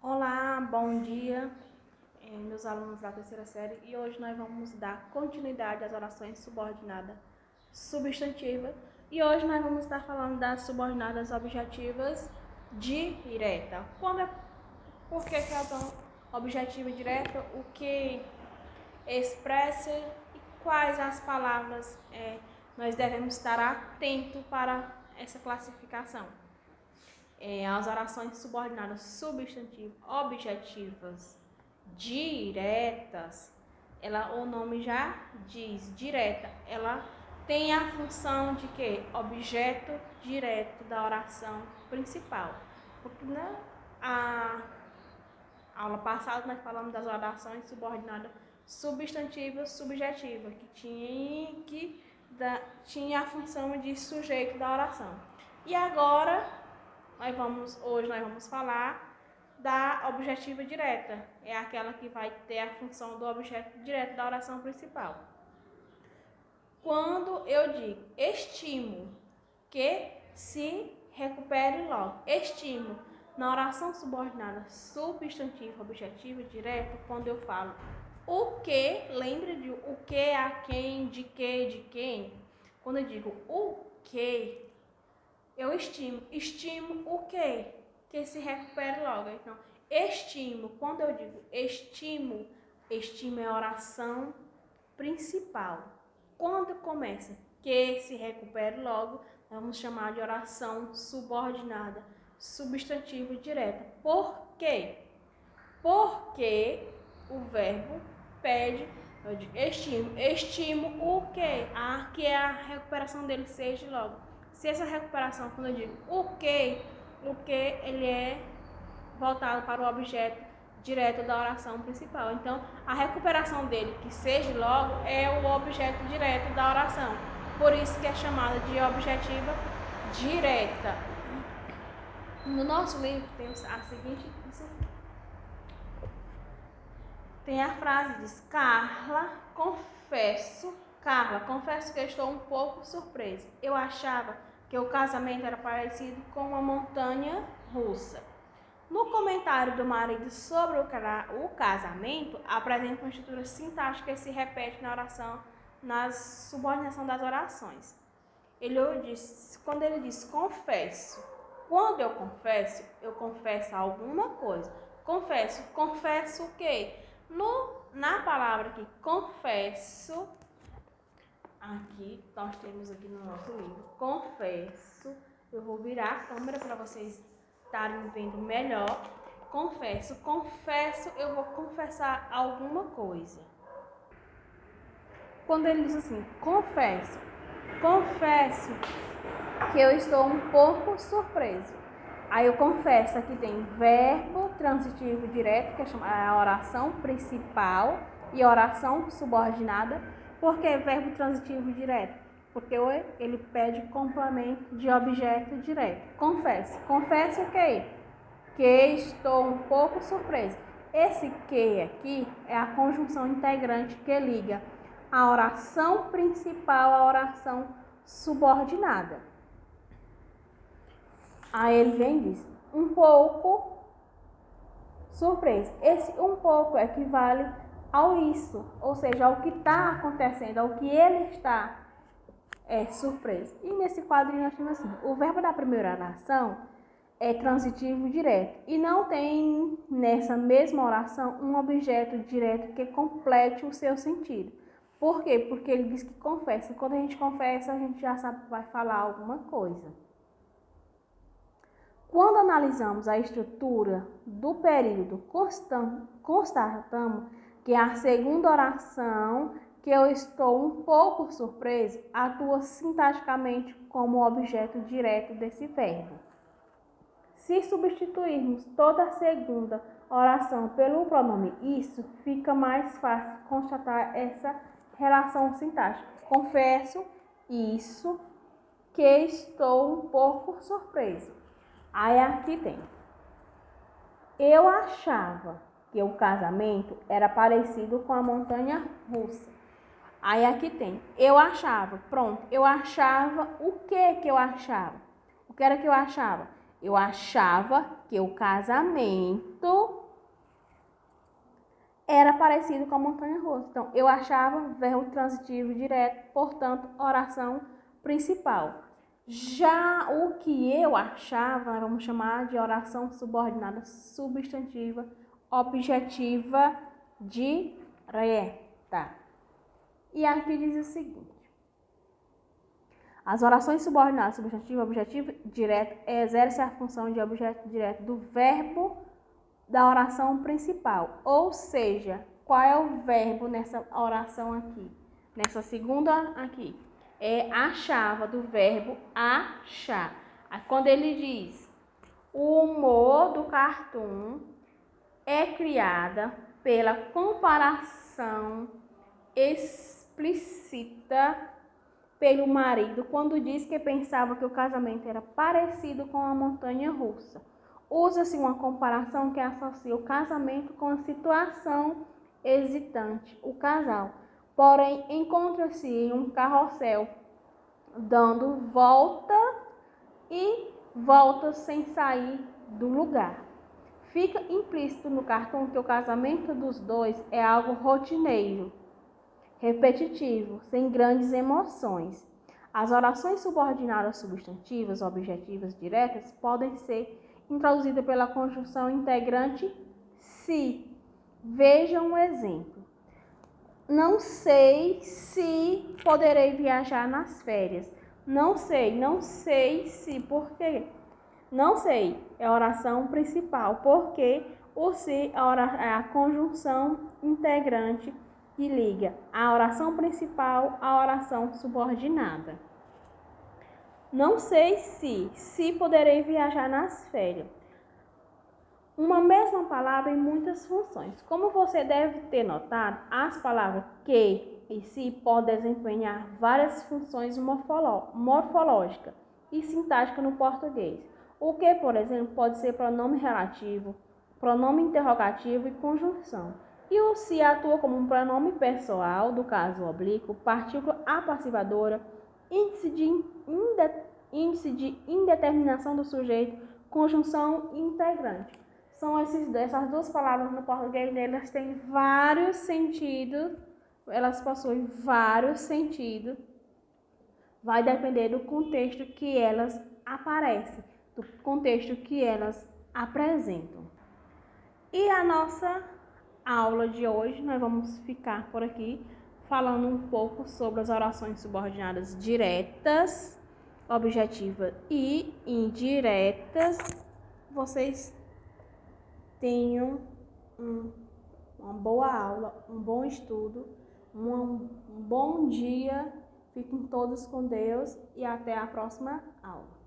Olá, bom dia, meus alunos da terceira série, e hoje nós vamos dar continuidade às orações subordinadas substantivas, e hoje nós vamos estar falando das subordinadas objetivas direta. Por que elas são objetiva direta, o que expressa e quais as palavras nós devemos estar atentos para essa classificação. As orações subordinadas substantivas objetivas diretas, o nome já diz, direta, ela tem a função de que? Objeto direto da oração principal. Porque na aula passada nós falamos das orações subordinadas substantivas subjetivas, que tinha a função de sujeito da oração. E agora hoje nós vamos falar da objetiva direta. É aquela que vai ter a função do objeto direto da oração principal. Quando eu digo estimo que se recupere logo, estimo na oração subordinada substantivo objetivo direto, quando eu falo o que, lembre de o que, a quem, de quem. Quando eu digo o que, eu estimo o quê? Que se recupere logo. Então, estimo, quando eu digo estimo é a oração principal. Quando começa que se recupere logo, vamos chamar de oração subordinada, substantivo direto. Por quê? Porque o verbo pede, eu digo estimo o quê? Que a recuperação dele seja logo. Se essa recuperação, quando eu digo o que ele é voltado para o objeto direto da oração principal. Então, a recuperação dele, que seja logo, é o objeto direto da oração. Por isso que é chamada de objetiva direta. No nosso livro tem a seguinte... Tem a frase que diz: Carla, confesso que eu estou um pouco surpresa. Eu achava que o casamento era parecido com uma montanha russa. No comentário do marido sobre o casamento, apresenta uma estrutura sintática que se repete na oração, na subordinação das orações. Quando ele diz confesso, quando eu confesso alguma coisa. Confesso o quê? Na palavra aqui, confesso, aqui nós temos aqui no nosso livro, confesso, eu vou virar a câmera para vocês estarem vendo melhor. Confesso, eu vou confessar alguma coisa. Quando ele diz assim, confesso que eu estou um pouco surpreso. Aí eu confesso, aqui tem verbo transitivo direto, que é a oração principal, e oração subordinada. Por que verbo transitivo direto? Porque ele pede complemento de objeto direto. Confesso o quê? Que estou um pouco surpreso. Esse que aqui é a conjunção integrante que liga a oração principal à oração subordinada. Aí ele vem e diz, um pouco surpreso. Esse um pouco equivale ao isso, ou seja, ao que está acontecendo, ao que ele está surpreso. E nesse quadrinho nós temos assim, o verbo da primeira oração é transitivo direto e não tem nessa mesma oração um objeto direto que complete o seu sentido. Por quê? Porque ele diz que confessa. Quando a gente confessa, a gente já sabe que vai falar alguma coisa. Quando analisamos a estrutura do período, constatamos que a segunda oração, que eu estou um pouco surpreso, atua sintaticamente como objeto direto desse verbo. Se substituirmos toda a segunda oração pelo pronome isso, fica mais fácil constatar essa relação sintática. Confesso isso, que estou um pouco surpreso. Aí aqui tem, eu achava que o casamento era parecido com a montanha russa. Aí aqui tem, eu achava, pronto, eu achava, o que eu achava? O que era que eu achava? Eu achava que o casamento era parecido com a montanha-russa. Então, eu achava verbo transitivo direto, portanto, oração principal. Já o que eu achava, vamos chamar de oração subordinada substantiva objetiva direta. E aqui diz o seguinte: as orações subordinadas substantiva objetiva direta exercem a função de objeto direto do verbo da oração principal. Ou seja, qual é o verbo nessa oração aqui? Nessa segunda aqui. É achava, do verbo achar. Quando ele diz: o humor do cartoon é criada pela comparação explícita pelo marido quando diz que pensava que o casamento era parecido com a montanha-russa. Usa-se uma comparação que associa o casamento com a situação hesitante, o casal. Porém, encontra-se em um carrossel, dando voltas e voltas sem sair do lugar. Fica implícito no cartoon que o casamento dos dois é algo rotineiro, repetitivo, sem grandes emoções. As orações subordinadas substantivas, objetivas, diretas podem ser introduzidas pela conjunção integrante se. Veja um exemplo. Não sei se poderei viajar nas férias. Não sei se, por quê? Não sei, é a oração principal, porque o se é a conjunção integrante que liga a oração principal à oração subordinada. Não sei se poderei viajar nas férias. Uma mesma palavra em muitas funções. Como você deve ter notado, as palavras que e se podem desempenhar várias funções morfológicas e sintáticas no português. O que, por exemplo, pode ser pronome relativo, pronome interrogativo e conjunção. E o se atua como um pronome pessoal, do caso oblíquo, partícula apassivadora, índice de indeterminação do sujeito, conjunção integrante. São essas duas palavras no português, elas têm vários sentidos, elas possuem vários sentidos, vai depender do contexto que elas aparecem, do contexto que elas apresentam. E a nossa aula de hoje, nós vamos ficar por aqui, falando um pouco sobre as orações subordinadas diretas, objetivas e indiretas. Vocês tenham uma boa aula, um bom estudo, um bom dia. Fiquem todos com Deus e até a próxima aula.